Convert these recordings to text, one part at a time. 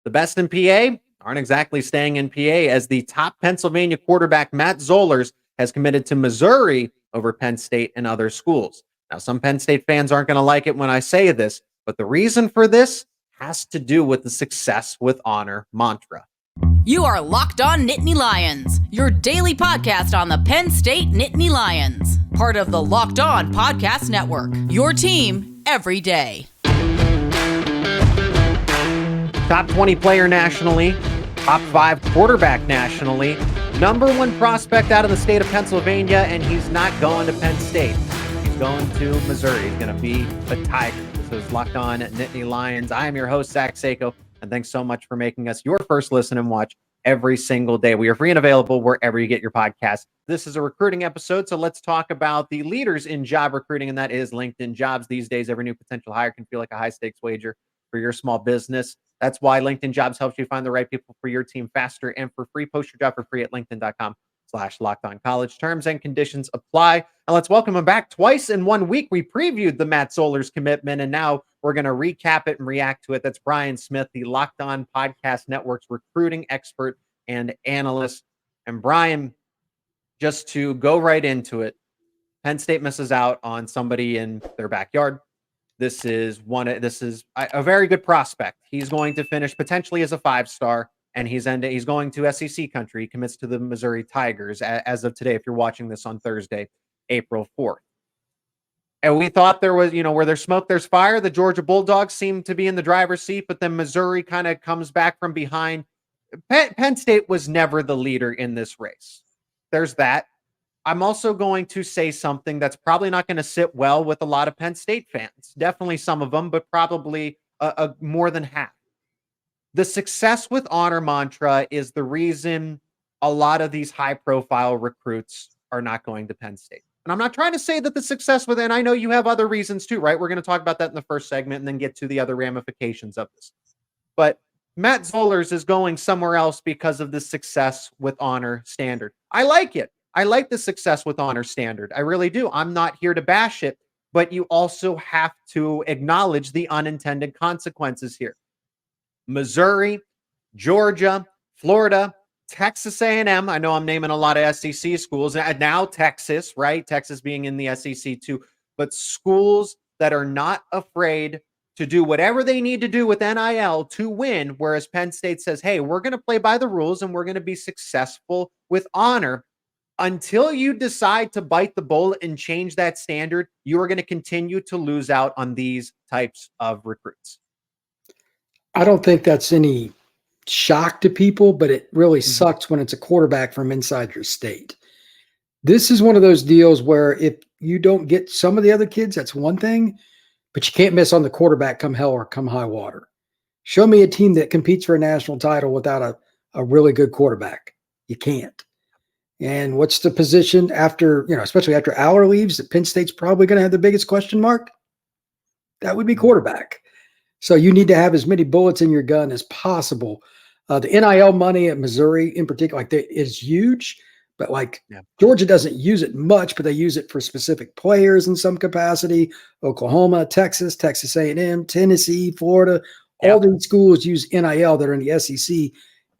The best in PA aren't exactly staying in PA, as the top Pennsylvania quarterback, Matt Zollers, has committed to Missouri over Penn State and other schools. Now, some Penn State fans aren't going to like it when I say this, but the reason for this has to do with the success with honor mantra. You are Locked On Nittany Lions, your daily podcast on the Penn State Nittany Lions. Part of the Locked On Podcast Network, your team every day. Top 20 player nationally, top 5 quarterback nationally, number 1 prospect out of the state of Pennsylvania, and he's not going to Penn State. He's going to Missouri. He's going to be a Tiger. This is Locked On Nittany Lions. I am your host, Seyko, and thanks so much for making us your first listen and watch every single day. We are free and available wherever you get your podcasts. This is a recruiting episode, so let's talk about the leaders in job recruiting, and that is LinkedIn Jobs. These days, every new potential hire can feel like a high-stakes wager for your small business. That's why LinkedIn Jobs helps you find the right people for your team faster and for free. Post your job for free at linkedin.com/lockedoncollege. Terms and conditions apply. And let's welcome him back. Twice in 1 week, we previewed the Matt Zollers commitment, and now we're going to recap it and react to it. That's Brian Smith, the Locked On Podcast Network's recruiting expert and analyst. And Brian, just to go right into it, Penn State misses out on somebody in their backyard. This is a very good prospect. He's going to finish potentially as a 5-star, and he's going to SEC country. He commits to the Missouri Tigers as of today, if you're watching this on Thursday, April 4th. And we thought there was, where there's smoke, there's fire. The Georgia Bulldogs seem to be in the driver's seat, but then Missouri kind of comes back from behind. Penn State was never the leader in this race. There's that. I'm also going to say something that's probably not going to sit well with a lot of Penn State fans. Definitely some of them, but probably more than half. The success with honor mantra is the reason a lot of these high-profile recruits are not going to Penn State. And I'm not trying to say that the success with it, and I know you have other reasons too, right? We're going to talk about that in the first segment and then get to the other ramifications of this. But Matt Zollers is going somewhere else because of the success with honor standard. I like it. I like the success with honor standard. I really do. I'm not here to bash it, but you also have to acknowledge the unintended consequences here. Missouri, Georgia, Florida, Texas A&M. I know I'm naming a lot of SEC schools, and now Texas, right? Texas being in the SEC too, but schools that are not afraid to do whatever they need to do with NIL to win, whereas Penn State says, hey, we're going to play by the rules and we're going to be successful with honor. Until you decide to bite the bullet and change that standard, you are going to continue to lose out on these types of recruits. I don't think that's any shock to people, but it really sucks when it's a quarterback from inside your state. This is one of those deals where if you don't get some of the other kids, that's one thing, but you can't miss on the quarterback come hell or come high water. Show me a team that competes for a national title without a really good quarterback. You can't. And what's the position after, especially after Aller leaves, that Penn State's probably going to have the biggest question mark? That would be quarterback. So you need to have as many bullets in your gun as possible. The NIL money at Missouri in particular, is huge, but Georgia doesn't use it much, but they use it for specific players in some capacity. Oklahoma, Texas, Texas A&M, Tennessee, Florida, all these schools use NIL that are in the SEC.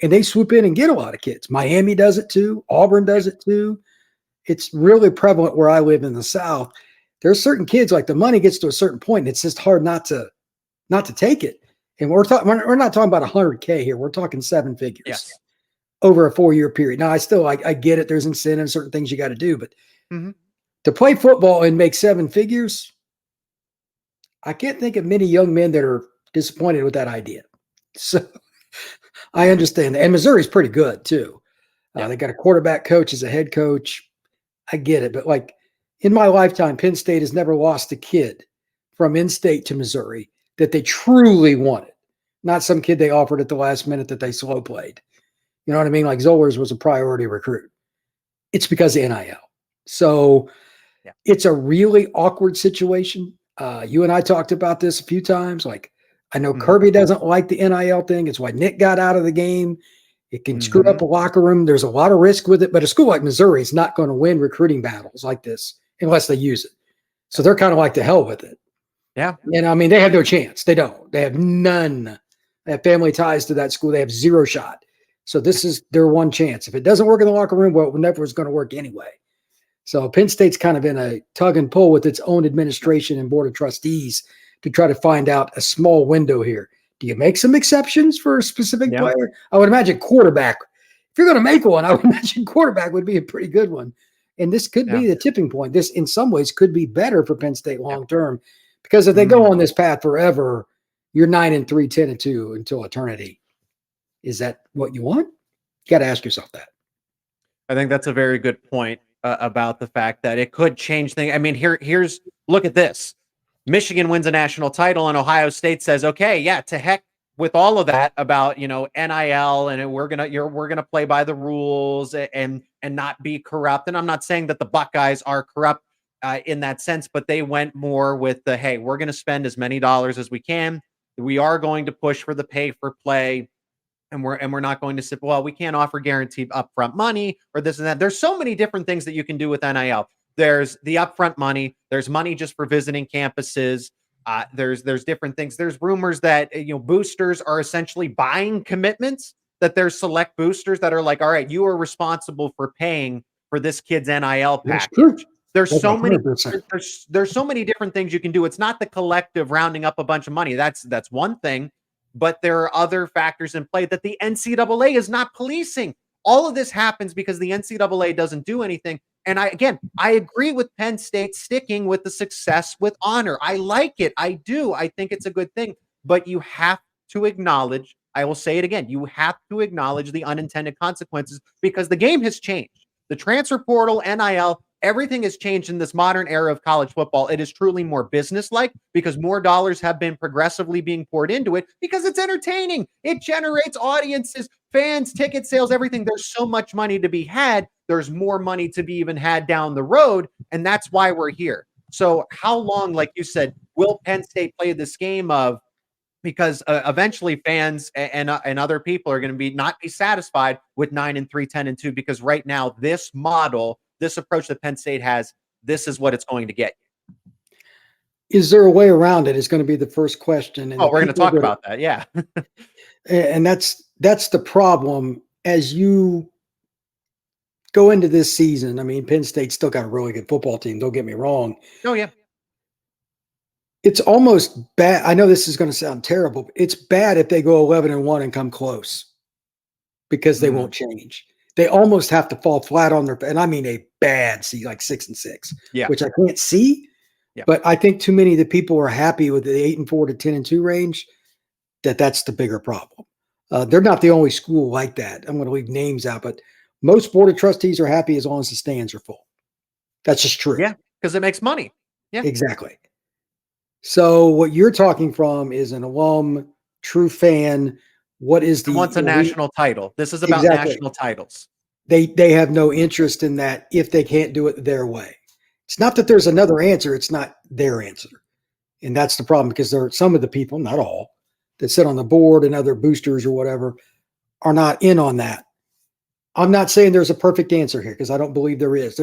And they swoop in and get a lot of kids. Miami does it too. Auburn does it too. It's really prevalent where I live in the South. There's certain kids, the money gets to a certain point, and it's just hard not to take it. And we're not talking about $100K here. We're talking 7 figures over a 4-year period. Now, I get it. There's incentives, certain things you got to do, but to play football and make 7 figures, I can't think of many young men that are disappointed with that idea. So I understand that. And Missouri's pretty good too. They got a quarterback coach as a head coach. I get it. But in my lifetime, Penn State has never lost a kid from in-state to Missouri that they truly wanted. Not some kid they offered at the last minute that they slow played. You know what I mean? Zollers was a priority recruit. It's because of NIL. So it's a really awkward situation. You and I talked about this a few times. I know Kirby doesn't like the NIL thing. It's why Nick got out of the game. It can screw up a locker room. There's a lot of risk with it, but a school like Missouri is not going to win recruiting battles like this unless they use it. So they're kind of to hell with it. Yeah. And they have no chance. They don't. They have none They have family ties to that school. They have zero shot. So this is their one chance. If it doesn't work in the locker room, well, it never was going to work anyway. So Penn State's kind of in a tug and pull with its own administration and board of trustees to try to find out a small window here. Do you make some exceptions for a specific player? I would imagine quarterback. If you're going to make one, I would imagine quarterback would be a pretty good one. And this could be the tipping point. This, in some ways, could be better for Penn State long term, because if they go on this path forever, you're 9-3, 10-2 until eternity. Is that what you want? You got to ask yourself that. I think that's a very good point about the fact that it could change things. I mean, here's look at this. Michigan wins a national title, and Ohio State says, "Okay, yeah, to heck with all of that about NIL, and we're gonna play by the rules and not be corrupt." And I'm not saying that the Buckeyes are corrupt in that sense, but they went more with the, hey, we're going to spend as many dollars as we can. We are going to push for the pay for play. And we're not going to say, well, we can't offer guaranteed upfront money or this and that. There's so many different things that you can do with NIL. There's the upfront money. There's money just for visiting campuses. There's different things. There's rumors that boosters are essentially buying commitments. That there's select boosters that are like, all right, you are responsible for paying for this kid's NIL package. There's so many. There's so many different things you can do. It's not the collective rounding up a bunch of money. That's one thing. But there are other factors in play that the NCAA is not policing. All of this happens because the NCAA doesn't do anything. And I agree with Penn State sticking with the success with honor. I like it. I do. I think it's a good thing. But you have to acknowledge, I will say it again, you have to acknowledge the unintended consequences because the game has changed. The transfer portal, NIL, everything has changed in this modern era of college football. It is truly more business-like because more dollars have been progressively being poured into it because it's entertaining. It generates audiences, fans, ticket sales, everything. There's so much money to be had. There's more money to be even had down the road, and that's why we're here. So how long, like you said, will Penn State play this game of, because eventually fans and other people are going to not be satisfied with 9-3, 10-2, because right now this model, this approach that Penn State has, this is what it's going to get you. Is there a way around it? Is going to be the first question. And we're going to talk about that. Yeah. And that's the problem as you go into this season. I mean, Penn State's still got a really good football team. Don't get me wrong. Oh, yeah. It's almost bad. I know this is going to sound terrible. But it's bad if they go 11-1 and come close because they won't change. They almost have to fall flat on their, and I mean a bad see, like 6-6, which I can't see. Yeah. But I think too many of the people are happy with the 8-4 to 10-2 range. That's the bigger problem. They're not the only school like that. I'm going to leave names out, but most board of trustees are happy as long as the stands are full. That's just true. Yeah, because it makes money. Yeah, exactly. So what you're talking from is an alum, true fan. What is the wants a national title? This is about national titles. They have no interest in that if they can't do it their way. It's not that there's another answer. It's not their answer. And that's the problem, because there are some of the people, not all, that sit on the board and other boosters or whatever are not in on that. I'm not saying there's a perfect answer here because I don't believe there is.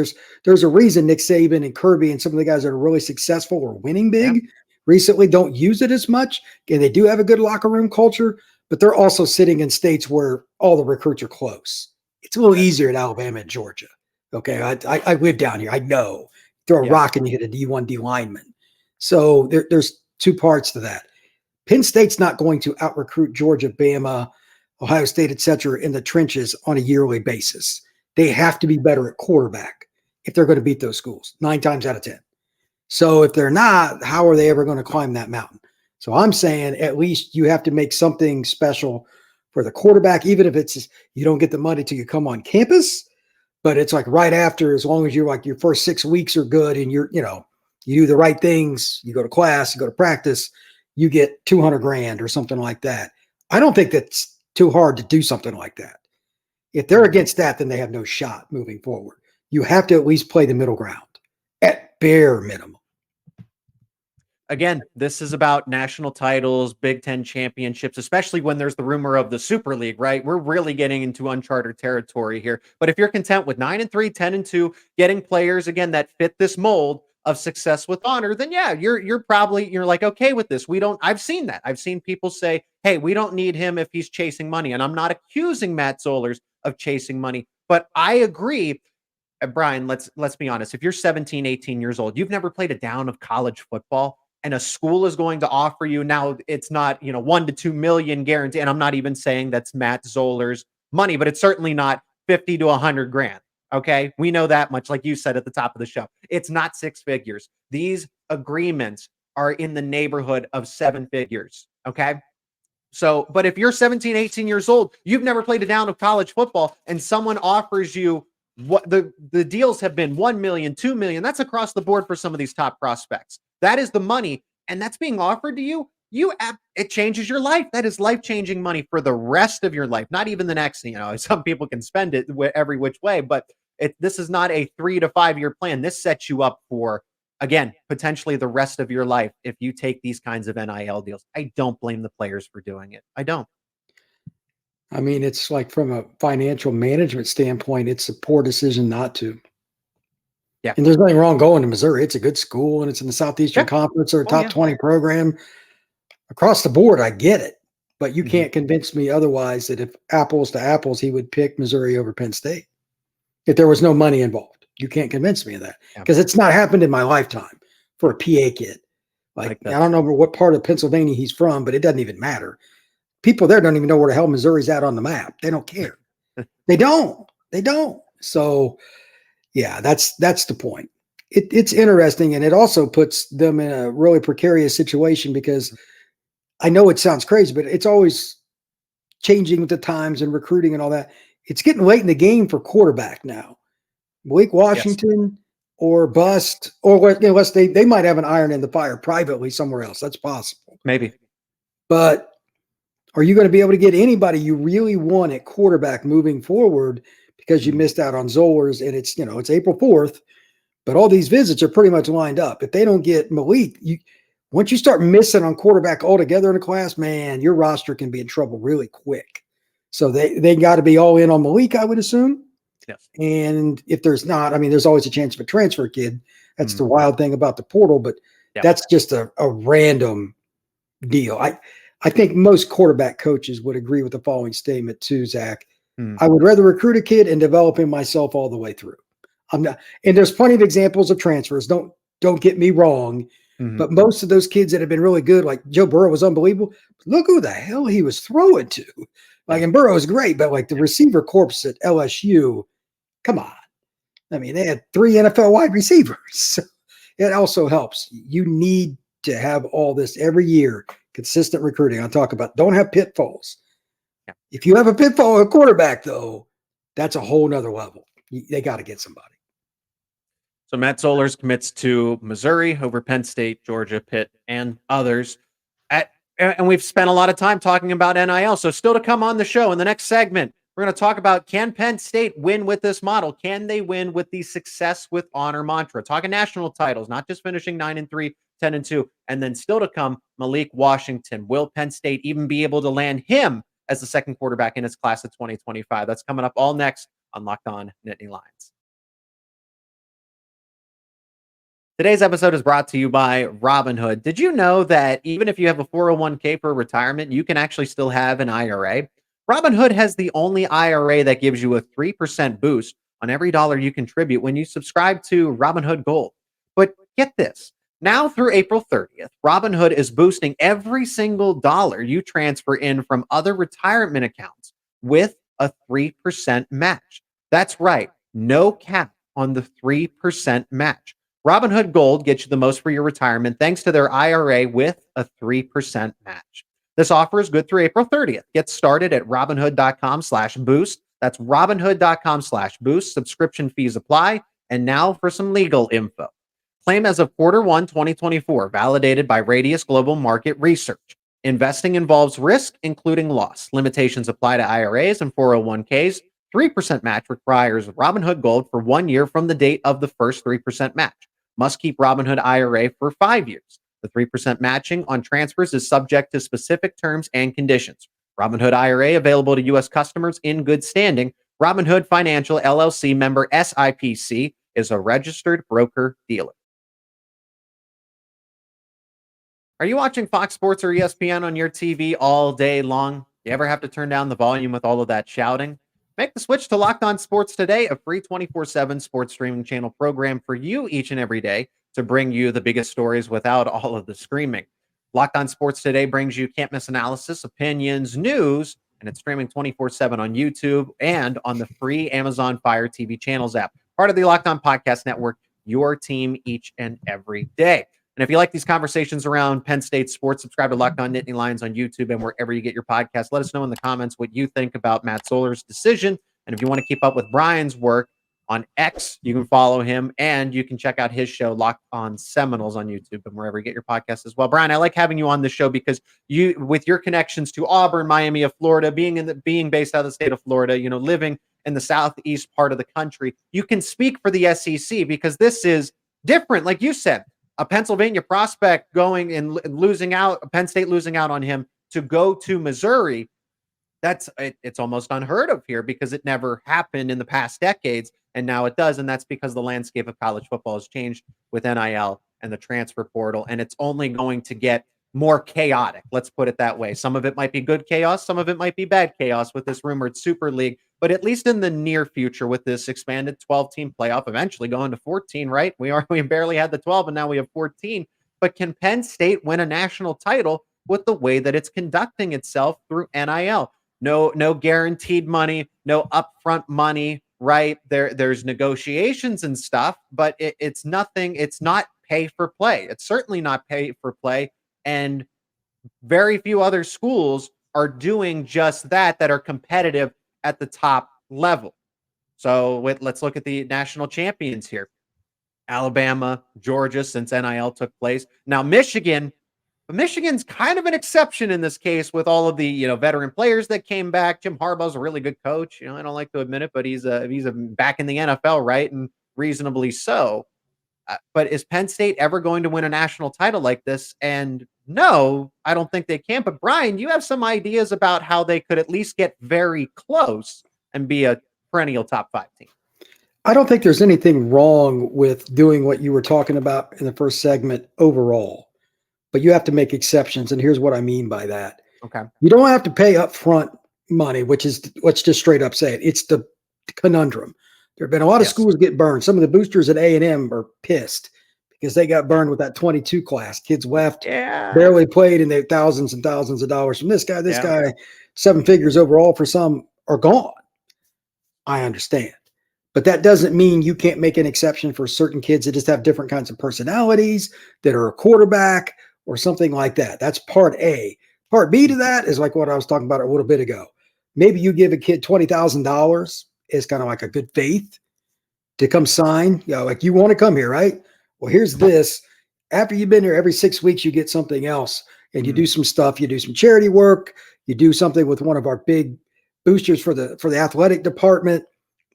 There's a reason Nick Saban and Kirby and some of the guys that are really successful or winning big recently don't use it as much. And they do have a good locker room culture, but they're also sitting in states where all the recruits are close. It's a little easier at Alabama and Georgia. Okay, I live down here. I know. Throw a rock and you hit a D1 D lineman. So there's two parts to that. Penn State's not going to out-recruit Georgia, Bama, Ohio State, et cetera, in the trenches on a yearly basis. They have to be better at quarterback if they're going to beat those schools 9 times out of 10. So if they're not, how are they ever going to climb that mountain? So I'm saying at least you have to make something special for the quarterback, even if it's just, you don't get the money till you come on campus, but it's like right after, as long as you're like your first 6 weeks are good and you do the right things, you go to class, you go to practice, you get $200,000 or something like that. I don't think that's too hard to do something like that. If they're against that, then they have no shot moving forward. You have to at least play the middle ground at bare minimum. Again, this is about national titles, Big Ten championships, especially when there's the rumor of the Super League, right? We're really getting into uncharted territory here. But if you're content with 9-3, 10-2, getting players, again, that fit this mold, of success with honor, then yeah, you're like okay with this. I've seen that. I've seen people say, hey, we don't need him if he's chasing money. And I'm not accusing Matt Zollers of chasing money, but I agree. Brian, let's be honest. If you're 17, 18 years old, you've never played a down of college football, and a school is going to offer you now, it's not, 1 to 2 million guarantee. And I'm not even saying that's Matt Zollers money, but it's certainly not 50 to 100 grand. Okay. We know that much, like you said at the top of the show. It's not six figures. These agreements are in the neighborhood of seven figures. Okay. So, but if you're 17, 18 years old, you've never played a down of college football, and someone offers you what the deals have been 1 million, 2 million, that's across the board for some of these top prospects. That is the money, and that's being offered to you. It changes your life. That is life-changing money for the rest of your life. Not even the next, some people can spend it every which way, but this is not a 3 to 5 year plan. This sets you up for, again, potentially the rest of your life if you take these kinds of NIL deals. I don't blame the players for doing it. I don't. I mean, it's like from a financial management standpoint, it's a poor decision not to. Yeah. And there's nothing wrong going to Missouri. It's a good school, and it's in the Southeastern Conference or a top 20 program. Across the board, I get it. But you can't convince me otherwise that if apples to apples, he would pick Missouri over Penn State if there was no money involved. You can't convince me of that because it's not happened in my lifetime for a PA kid. Like I don't know what part of Pennsylvania he's from, but it doesn't even matter. People there don't even know where the hell Missouri's at on the map. They don't care. They don't. So, yeah, that's the point. It's interesting, and it also puts them in a really precarious situation because I know it sounds crazy, but it's always changing with the times and recruiting and all that. It's getting late in the game for quarterback now. Malik Washington or bust, or unless they might have an iron in the fire privately somewhere else. That's possible. Maybe. But are you going to be able to get anybody you really want at quarterback moving forward because you missed out on Zollers and it's April 4th, but all these visits are pretty much lined up. If they don't get Malik, once you start missing on quarterback altogether in a class, man, your roster can be in trouble really quick. So they got to be all in on Malik, I would assume. Yes. And if there's not, I mean, there's always a chance of a transfer kid. That's the wild thing about the portal, but that's just a random deal. I think most quarterback coaches would agree with the following statement too, Zach. I would rather recruit a kid and develop him myself all the way through. I'm not, and there's plenty of examples of transfers. Don't get me wrong, but most of those kids that have been really good, like Joe Burrow was unbelievable. Look who the hell he was throwing to. Like, and Burrow is great, but like the receiver corps at LSU, come on. I mean, they had 3 NFL wide receivers. So it also helps. You need to have all this every year. Consistent recruiting. I'll talk about don't have pitfalls. Yeah. If you have a pitfall at quarterback, though, that's a whole nother level. They got to get somebody. So Matt Zollers commits to Missouri over Penn State, Georgia, Pitt, and others. And we've spent a lot of time talking about NIL. So still to come on the show in the next segment, we're going to talk about, can Penn State win with this model? Can they win with the success with honor mantra? Talking national titles, not just finishing 9-3, 10-2. And then still to come, Malik Washington. Will Penn State even be able to land him as the second quarterback in its class of 2025? That's coming up all next on Locked On Nittany Lions. Today's episode is brought to you by Robinhood. Did you know that even if you have a 401k for retirement, you can actually still have an IRA? Robinhood has the only IRA that gives you a 3% boost on every dollar you contribute when you subscribe to Robinhood Gold. But get this, now through April 30th, Robinhood is boosting every single dollar you transfer in from other retirement accounts with a 3% match. That's right, no cap on the 3% match. Robinhood Gold gets you the most for your retirement thanks to their IRA with a 3% match. This offer is good through April 30th. Get started at Robinhood.com/boost. That's Robinhood.com/boost. Subscription fees apply. And now for some legal info. Claim as of Q1 2024, validated by Radius Global Market Research. Investing involves risk, including loss. Limitations apply to IRAs and 401ks. 3% match requires Robinhood Gold for 1 year from the date of the first 3% match. Must keep Robinhood IRA for 5 years. The 3% matching on transfers is subject to specific terms and conditions. Robinhood IRA available to U.S. customers in good standing. Robinhood Financial LLC member SIPC is a registered broker-dealer. Are you watching Fox Sports or ESPN on your TV all day long? You ever have to turn down the volume with all of that shouting? Make the switch to Locked On Sports today, a free 24/7 sports streaming channel program for you each and every day to bring you the biggest stories without all of the screaming. Locked On Sports today brings you can't miss analysis, opinions, news, and it's streaming 24/7 on YouTube and on the free Amazon Fire TV channels app. Part of the Locked On Podcast Network, your team each and every day. And if you like these conversations around Penn State sports, subscribe to Locked On Nittany Lions on YouTube and wherever you get your podcast. Let us know in the comments what you think about Matt Zollers' decision. And if you want to keep up with Brian's work on X, you can follow him and you can check out his show, Locked On Seminoles, on YouTube and wherever you get your podcast as well. Brian, I like having you on the show because you, with your connections to Auburn, Miami of Florida, being based out of the state of Florida, living in the southeast part of the country, you can speak for the SEC because this is different. Like you said, a Pennsylvania prospect going and losing out, Penn State losing out on him to go to Missouri. It's almost unheard of here because it never happened in the past decades. And now it does. And that's because the landscape of college football has changed with NIL and the transfer portal. And it's only going to get more chaotic. Let's put it that way. Some of it might be good chaos. Some of it might be bad chaos with this rumored Super League. But at least in the near future with this expanded 12-team playoff, eventually going to 14, right? We barely had the 12 and now we have 14. But can Penn State win a national title with the way that it's conducting itself through NIL? No guaranteed money, no upfront money, right? There's negotiations and stuff, but it's nothing. It's not pay for play. It's certainly not pay for play. And very few other schools are doing just that are competitive at the top level. So let's look at the national champions here. Alabama, Georgia, since NIL took place. Now Michigan's kind of an exception in this case with all of the, veteran players that came back. Jim Harbaugh's a really good coach. I don't like to admit it, but he's back in the NFL, right? And reasonably so. But is Penn State ever going to win a national title like this? And no, I don't think they can. But Brian, you have some ideas about how they could at least get very close and be a perennial top 5 team. I don't think there's anything wrong with doing what you were talking about in the first segment overall, but you have to make exceptions. And here's what I mean by that. Okay. You don't have to pay upfront money, which is, let's just straight up say it. It's the conundrum. There have been a lot of schools get burned. Some of the boosters at A&M are pissed because they got burned with that 22 class. Kids left, barely played, and they had thousands and thousands of dollars from this guy, 7 figures overall for some are gone. I understand. But that doesn't mean you can't make an exception for certain kids that just have different kinds of personalities, that are a quarterback or something like that. That's part A. Part B to that is like what I was talking about a little bit ago. Maybe you give a kid $20,000 as kind of like a good faith to come sign. Like you want to come here, right? Well, here's this. After you've been here every 6 weeks, you get something else. And you do some stuff. You do some charity work. You do something with one of our big boosters for the athletic department,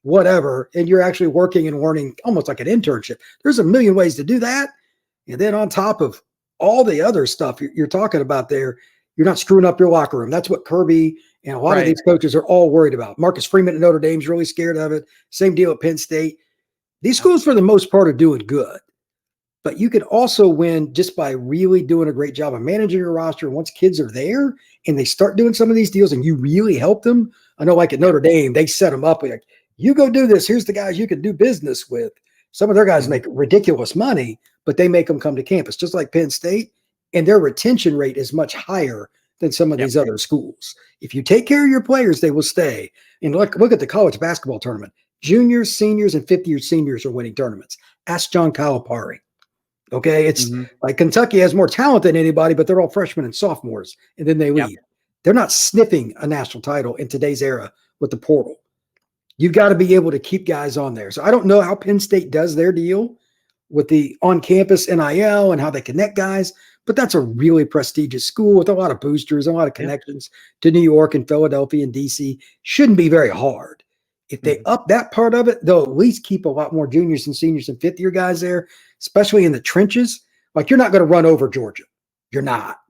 whatever. And you're actually working and learning almost like an internship. There's a million ways to do that. And then on top of all the other stuff you're talking about there, you're not screwing up your locker room. That's what Kirby and a lot of these coaches are all worried about. Marcus Freeman at Notre Dame's really scared of it. Same deal at Penn State. These schools, for the most part, are doing good. But you can also win just by really doing a great job of managing your roster. And once kids are there and they start doing some of these deals and you really help them, I know like at Notre Dame, they set them up like, you go do this. Here's the guys you can do business with. Some of their guys make ridiculous money, but they make them come to campus, just like Penn State. And their retention rate is much higher than some of these other schools. If you take care of your players, they will stay. And look at the college basketball tournament. Juniors, seniors, and fifth-year seniors are winning tournaments. Ask John Calipari. Okay, it's like Kentucky has more talent than anybody, but they're all freshmen and sophomores, and then they leave. They're not sniffing a national title in today's era with the portal. You've got to be able to keep guys on there. So I don't know how Penn State does their deal with the on-campus NIL and how they connect guys, but that's a really prestigious school with a lot of boosters and a lot of connections to New York and Philadelphia and DC. Shouldn't be very hard. If they up that part of it, they'll at least keep a lot more juniors and seniors and fifth-year guys there, especially in the trenches. Like, you're not going to run over Georgia. You're not.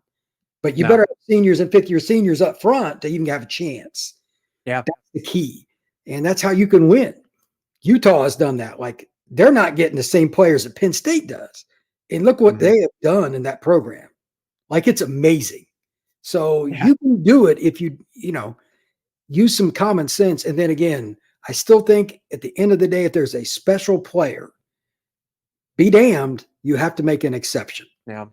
But you better have seniors and fifth-year seniors up front to even have a chance. Yeah. That's the key. And that's how you can win. Utah has done that. Like, they're not getting the same players that Penn State does. And look what they have done in that program. Like it's amazing. So Yeah. you can do it if you use some common sense. And then again, I still think at the end of the day, if there's a special player, be damned, you have to make an exception. Yeah.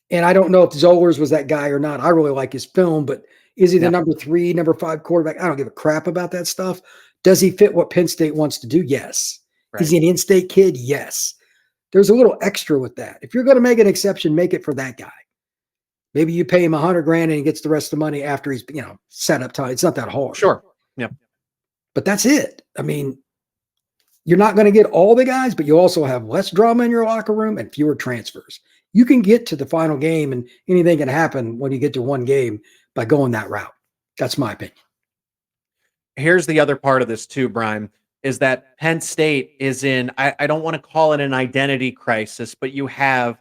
And I don't know if Zollers was that guy or not. I really like his film, but is he the Yeah. number 3, number 5 quarterback? I don't give a crap about that stuff. Does he fit what Penn State wants to do? Yes. Right. Is he an in-state kid? Yes. There's a little extra with that. If you're going to make an exception, make it for that guy. Maybe you pay him $100,000 and he gets the rest of the money after he's, set up time. It's not that hard. Sure. Yep. But that's it. I mean, you're not going to get all the guys, but you also have less drama in your locker room and fewer transfers. You can get to the final game and anything can happen when you get to one game by going that route. That's my opinion. Here's the other part of this too, Brian, is that Penn State is in, I don't want to call it an identity crisis, but you have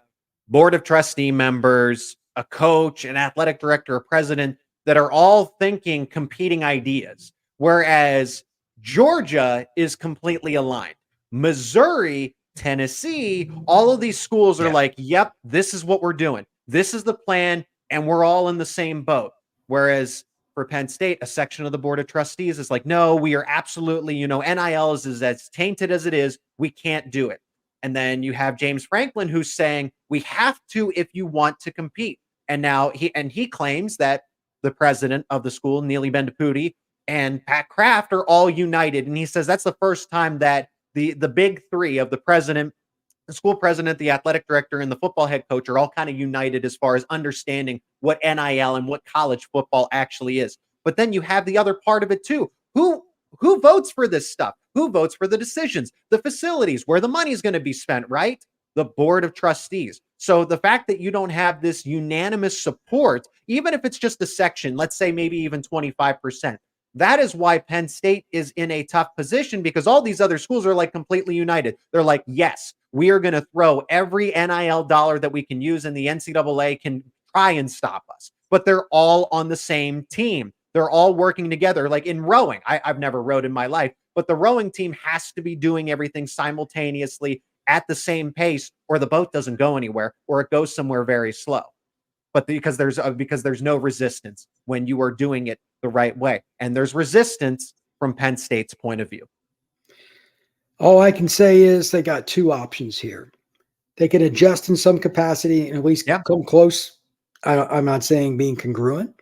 board of trustee members, a coach, an athletic director, a president that are all thinking competing ideas. Whereas Georgia is completely aligned. Missouri, Tennessee, all of these schools are like, yep, this is what we're doing. This is the plan, and we're all in the same boat. Whereas for Penn State, a section of the board of trustees is like, no, we are absolutely, NIL is as tainted as it is. We can't do it. And then you have James Franklin who's saying we have to if you want to compete. And now he claims that the president of the school, Neely Bendapudi, and Pat Kraft are all united. And he says that's the first time that the big three of the president, the school president, the athletic director, and the football head coach are all kind of united as far as understanding what NIL and what college football actually is. But then you have the other part of it too. Who votes for this stuff? Who votes for the decisions, the facilities, where the money is going to be spent, right? The board of trustees. So the fact that you don't have this unanimous support, even if it's just a section, let's say maybe even 25%, that is why Penn State is in a tough position, because all these other schools are like completely united. They're like, yes, we are going to throw every NIL dollar that we can use, and the NCAA can try and stop us. But they're all on the same team. They're all working together. Like in rowing, I've never rowed in my life, but the rowing team has to be doing everything simultaneously at the same pace, or the boat doesn't go anywhere, or it goes somewhere very slow. But because there's no resistance when you are doing it the right way. And there's resistance from Penn State's point of view. All I can say is they got two options here. They can adjust in some capacity and at least come close. I'm not saying being congruent.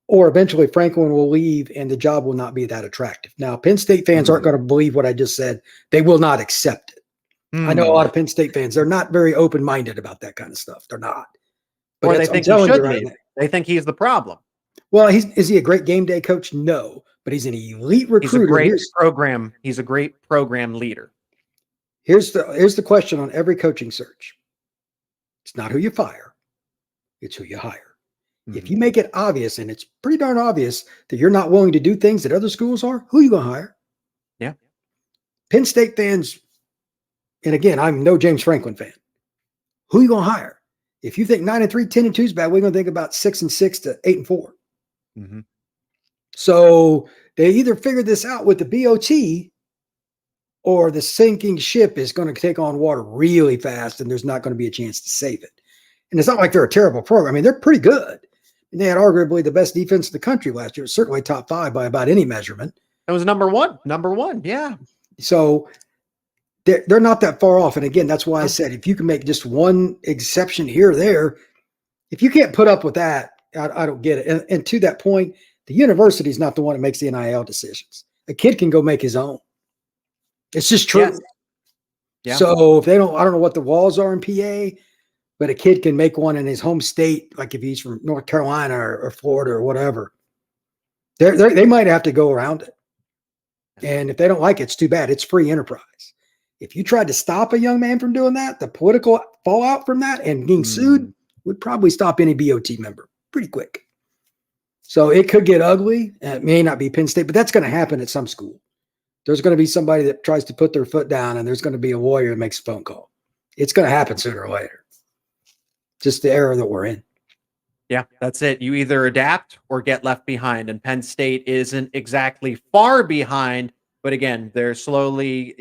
Or eventually Franklin will leave and the job will not be that attractive. Now, Penn State fans aren't going to believe what I just said. They will not accept it. I know a lot of Penn State fans. They're not very open-minded about that kind of stuff. They're not. But or they think he should leave. They think he's the problem. Well, is he a great game day coach? No, but he's an elite recruiter. He's a great program leader. Here's the question on every coaching search. It's not who you fire. It's who you hire. Mm-hmm. If you make it obvious, and it's pretty darn obvious that you're not willing to do things that other schools are, who are you going to hire? Yeah. Penn State fans, and again, I'm no James Franklin fan. Who are you going to hire? If you think 9-3, 10-2 is bad, we're going to think about 6-6 to 8-4. Mm-hmm. So they either figure this out with the BOT, or the sinking ship is going to take on water really fast, and there's not going to be a chance to save it. And it's not like they're a terrible program. I mean, they're pretty good. And they had arguably the best defense in the country last year. Certainly top 5 by about any measurement. It was number one. Yeah. So they're not that far off. And again, that's why I said, if you can make just one exception here or there, if you can't put up with that, I don't get it. And to that point, the university is not the one that makes the NIL decisions. A kid can go make his own. It's just true. Yes. Yeah. So if they don't, I don't know what the laws are in PA, but a kid can make one in his home state, like if he's from North Carolina or Florida or whatever. They might have to go around it. And if they don't like it, it's too bad. It's free enterprise. If you tried to stop a young man from doing that, the political fallout from that and being sued would probably stop any BOT member pretty quick. So it could get ugly. It may not be Penn State, but that's going to happen at some school. There's going to be somebody that tries to put their foot down, and there's going to be a lawyer that makes a phone call. It's going to happen sooner or later. Just the era that we're in. Yeah, that's it. You either adapt or get left behind. And Penn State isn't exactly far behind. But again, they're slowly,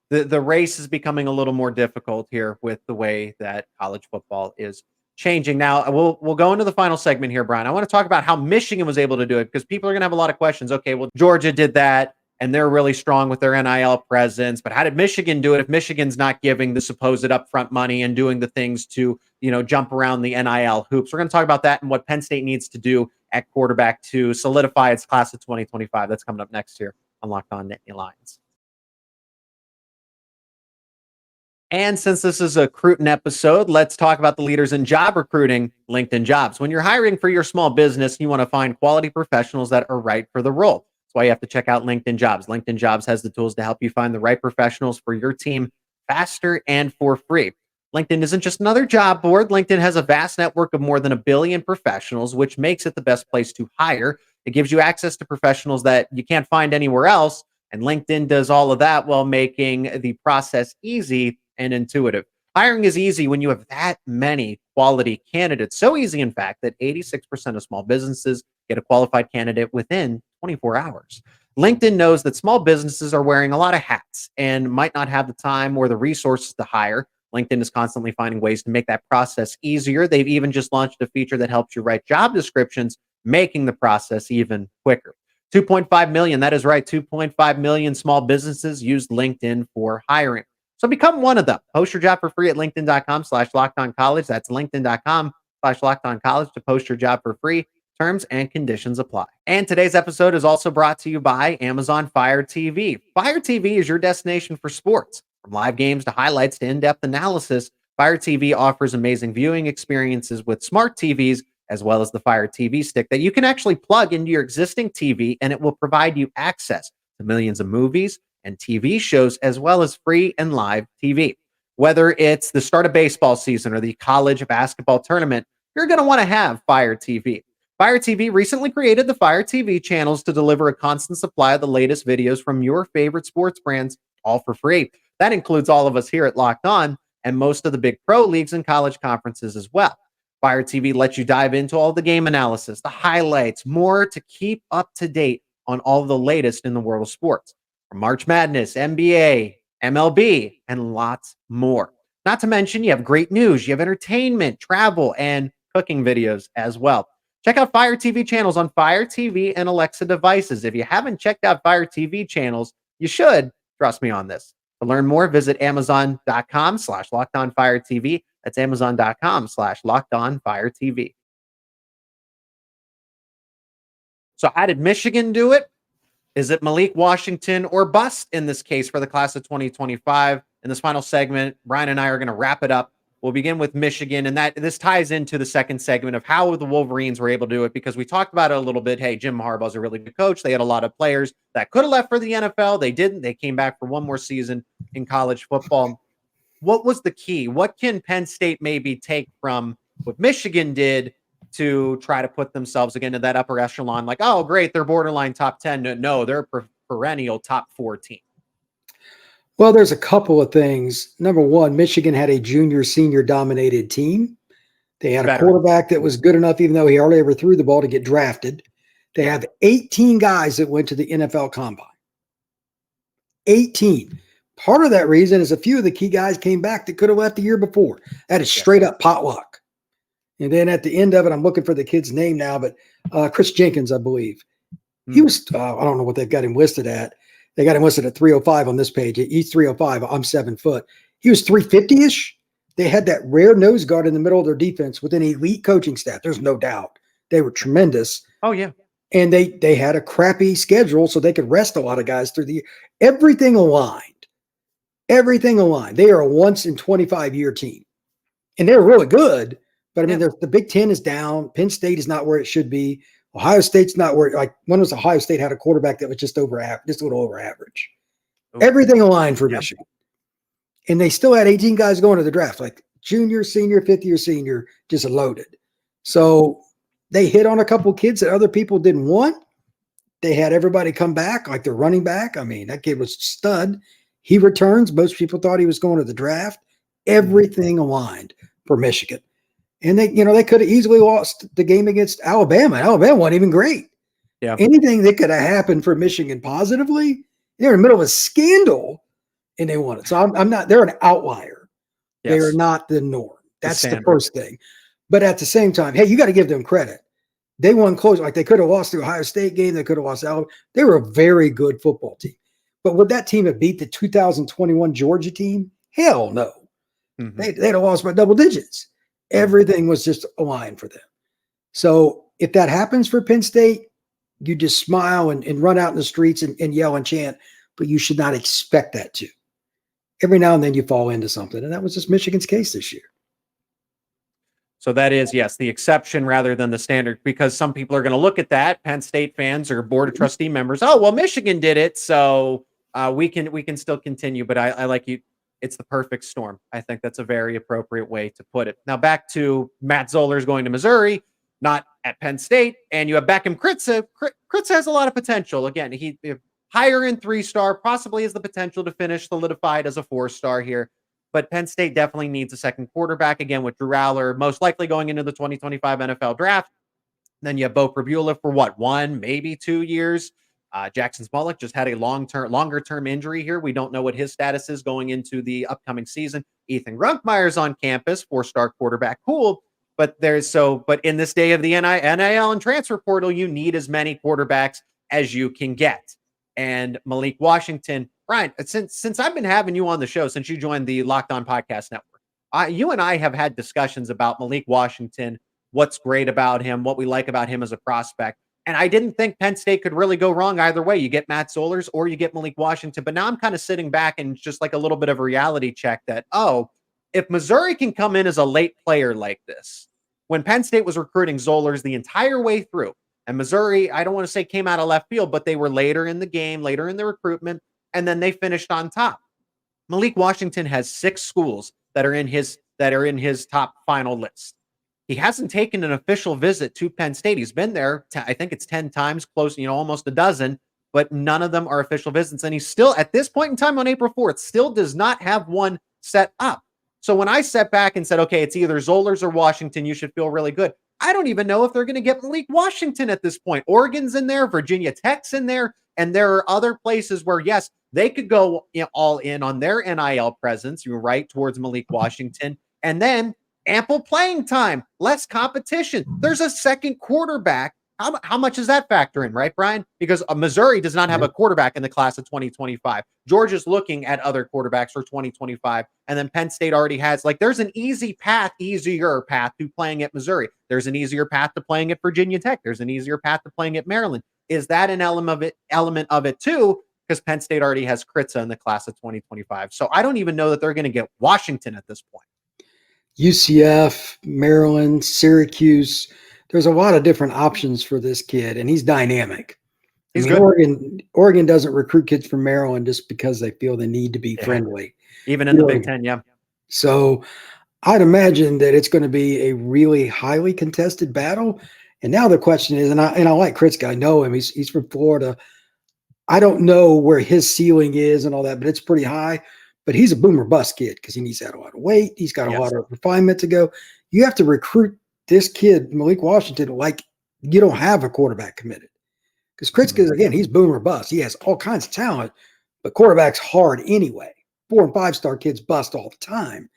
the race is becoming a little more difficult here with the way that college football is changing. Now we'll go into the final segment here, Brian. I want to talk about how Michigan was able to do it because people are going to have a lot of questions. Okay, well, Georgia did that and they're really strong with their NIL presence, but how did Michigan do it if Michigan's not giving the supposed upfront money and doing the things to, jump around the NIL hoops? We're going to talk about that and what Penn State needs to do at quarterback to solidify its class of 2025. That's coming up next here on Locked On Nittany Lions. And since this is a recruiting episode, let's talk about the leaders in job recruiting, LinkedIn Jobs. When you're hiring for your small business, you want to find quality professionals that are right for the role. That's why you have to check out LinkedIn Jobs. LinkedIn Jobs has the tools to help you find the right professionals for your team faster and for free. LinkedIn isn't just another job board. LinkedIn has a vast network of more than 1 billion professionals, which makes it the best place to hire. It gives you access to professionals that you can't find anywhere else. And LinkedIn does all of that while making the process easy and intuitive. Hiring is easy when you have that many quality candidates. So easy, in fact, that 86% of small businesses get a qualified candidate within 24 hours. LinkedIn knows that small businesses are wearing a lot of hats and might not have the time or the resources to hire. LinkedIn is constantly finding ways to make that process easier. They've even just launched a feature that helps you write job descriptions, making the process even quicker. 2.5 million, that is right, 2.5 million small businesses use LinkedIn for hiring. So become one of them. Post your job for free at linkedin.com/lockedoncollege. That's linkedin.com/lockedoncollege to post your job for free. Terms and conditions apply. And today's episode is also brought to you by Amazon Fire TV. Fire TV is your destination for sports. From live games to highlights to in-depth analysis, Fire TV offers amazing viewing experiences with smart TVs, as well as the Fire TV stick that you can actually plug into your existing TV, and it will provide you access to millions of movies and TV shows, as well as free and live TV. Whether it's the start of baseball season or the college basketball tournament, you're going to want to have Fire TV. Fire TV recently created the Fire TV channels to deliver a constant supply of the latest videos from your favorite sports brands, all for free. That includes all of us here at Locked On and most of the big pro leagues and college conferences as well. Fire TV lets you dive into all the game analysis, the highlights, more to keep up to date on all the latest in the world of sports. From March Madness, NBA, MLB, and lots more. Not to mention, you have great news, you have entertainment, travel, and cooking videos as well. Check out Fire TV channels on Fire TV and Alexa devices. If you haven't checked out Fire TV channels, you should. Trust me on this. To learn more, visit amazon.com/lockedonfiretv. That's amazon.com/lockedonfiretv. So how did Michigan do it? Is it Malik Washington or bust in this case for the class of 2025? In this final segment, Brian and I are going to wrap it up. We'll begin with Michigan, and this ties into the second segment of how the Wolverines were able to do it, because we talked about it a little bit. Hey, Jim Harbaugh's a really good coach. They had a lot of players that could have left for the NFL. They didn't. They came back for one more season in college football. What was the key? What can Penn State maybe take from what Michigan did to try to put themselves again in that upper echelon? Like, oh, great, they're borderline top 10. No, they're perennial top 4 team. Well, there's a couple of things. Number one, Michigan had a junior, senior dominated team. They had a quarterback that was good enough, even though he hardly ever threw the ball, to get drafted. They have 18 guys that went to the NFL Combine. 18. Part of that reason is a few of the key guys came back that could have left the year before. That is straight up potluck. And then at the end of it, I'm looking for the kid's name now, but Chris Jenkins, I believe. He was, I don't know what they've got him listed at. They got him listed at 305 on this page. He's 305. I'm 7 foot. He was 350-ish. They had that rare nose guard in the middle of their defense with an elite coaching staff. There's no doubt. They were tremendous. Oh, yeah. And they had a crappy schedule so they could rest a lot of guys through the year. Everything aligned. Everything aligned. They are a once in 25-year team. And they're really good. But, I mean, the Big Ten is down. Penn State is not where it should be. Ohio State's not where, like, when was Ohio State had a quarterback that was just a little over average. Ooh. Everything aligned for Michigan. And they still had 18 guys going to the draft, like junior, senior, fifth-year senior, just loaded. So they hit on a couple kids that other people didn't want. They had everybody come back, like their running back. I mean, that kid was a stud. He returns. Most people thought he was going to the draft. Everything aligned for Michigan. And they could have easily lost the game against Alabama. Alabama wasn't even great. Yeah. Anything that could have happened for Michigan positively, they're in the middle of a scandal and they won it. So I'm not, they're an outlier. Yes. They are not the norm. That's the first thing. But at the same time, hey, you got to give them credit. They won close. Like they could have lost the Ohio State game. They could have lost Alabama. They were a very good football team. But would that team have beat the 2021 Georgia team? Hell no. Mm-hmm. They'd have lost by double digits. Everything was just aligned for them. So if that happens for Penn State, you just smile and run out in the streets and yell and chant, but you should not expect that to. Every now and then you fall into something, and that was just Michigan's case this year. So that is, yes, the exception rather than the standard, because some people are going to look at that, Penn State fans or board of trustee members. Oh, well, Michigan did it, so we can still continue. But I like you. It's the perfect storm. I think that's a very appropriate way to put it. Now back to Matt Zollers going to Missouri, not at Penn State, and you have Beckham Kritza. Kritza has a lot of potential. Again, he higher in 3-star, possibly has the potential to finish solidified as a 4-star here. But Penn State definitely needs a second quarterback, again, with Drew Aller most likely going into the 2025 NFL draft. Then you have Bo Pribula for what, 1, maybe 2 years. Jackson Smolik just had a longer-term injury here. We don't know what his status is going into the upcoming season. Ethan Grunkmeyer's on campus, 4-star quarterback. Cool. But in this day of the NIL and transfer portal, you need as many quarterbacks as you can get. And Malik Washington, Brian, since I've been having you on the show, since you joined the Locked On Podcast Network, you and I have had discussions about Malik Washington, what's great about him, what we like about him as a prospect. And I didn't think Penn State could really go wrong either way. You get Matt Zollers or you get Malik Washington. But now I'm kind of sitting back and just like a little bit of a reality check that, if Missouri can come in as a late player like this, when Penn State was recruiting Zollers the entire way through, and Missouri, I don't want to say came out of left field, but they were later in the game, later in the recruitment, and then they finished on top. Malik Washington has 6 schools that are in his top final list. He hasn't taken an official visit to Penn State. He's been there, I think it's 10 times, close, almost a dozen, but none of them are official visits. And he's still, at this point in time on April 4th, still does not have one set up. So when I sat back and said, okay, it's either Zollers or Washington, you should feel really good. I don't even know if they're going to get Malik Washington at this point. Oregon's in there, Virginia Tech's in there, and there are other places where, yes, they could go all in on their NIL presence, you're right, towards Malik Washington, and then ample playing time, less competition. There's a second quarterback. How much does that factor in, right, Brian? Because Missouri does not have a quarterback in the class of 2025. Georgia's looking at other quarterbacks for 2025. And then Penn State already has, there's an easier path to playing at Missouri. There's an easier path to playing at Virginia Tech. There's an easier path to playing at Maryland. Is that an element of it too? Because Penn State already has Kritza in the class of 2025. So I don't even know that they're going to get Washington at this point. UCF, Maryland, Syracuse. There's a lot of different options for this kid, and he's dynamic. He's good. Oregon doesn't recruit kids from Maryland just because they feel the need to be friendly. Even in the Big Ten, yeah. So I'd imagine that it's going to be a really highly contested battle. And now the question is, and I like Kritzka, I know him. He's from Florida. I don't know where his ceiling is and all that, but it's pretty high. But he's a boomer bust kid because he needs to add a lot of weight. He's got a lot of refinement to go. You have to recruit this kid, Malik Washington, like you don't have a quarterback committed. Because Kritzka, again, he's boomer bust. He has all kinds of talent, but quarterback's hard anyway. 4- and 5-star kids bust all the time.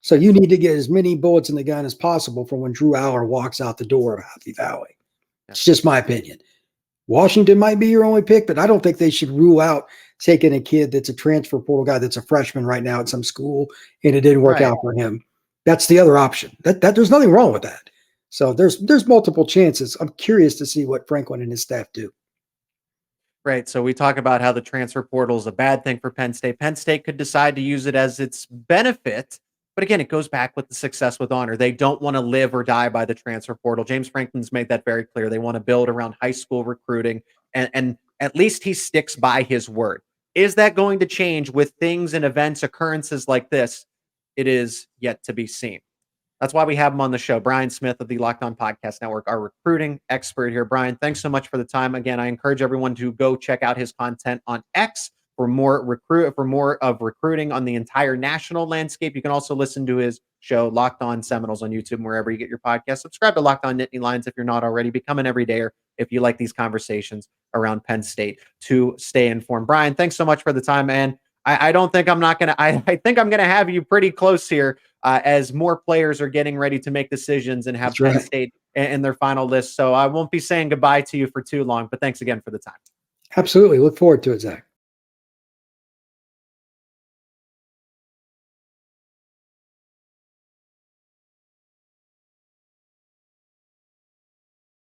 So you need to get as many bullets in the gun as possible for when Drew Aller walks out the door of Happy Valley. It's just my opinion. Washington might be your only pick, but I don't think they should rule out taking a kid that's a transfer portal guy that's a freshman right now at some school and it didn't work out for him. That's the other option. That there's nothing wrong with that. So there's multiple chances. I'm curious to see what Franklin and his staff do. Right. So we talk about how the transfer portal is a bad thing for Penn State. Penn State could decide to use it as its benefit. But again, it goes back with the success with honor. They don't want to live or die by the transfer portal. James Franklin's made that very clear. They want to build around high school recruiting, and at least he sticks by his word. Is that going to change with things and events, occurrences like this? It is yet to be seen. That's why we have him on the show. Brian Smith of the Locked On Podcast Network, our recruiting expert here. Brian, thanks so much for the time. Again, I encourage everyone to go check out his content on X for more of recruiting on the entire national landscape. You can also listen to his show, Locked On Seminoles, on YouTube and wherever you get your podcast. Subscribe to Locked On Nittany Lions if you're not already. Become an everydayer if you like these conversations around Penn State to stay informed. Brian, thanks so much for the time, man. I think I'm going to have you pretty close here as more players are getting ready to make decisions and have That's Penn right. State in their final list. So I won't be saying goodbye to you for too long, but thanks again for the time. Absolutely. Look forward to it, Zach.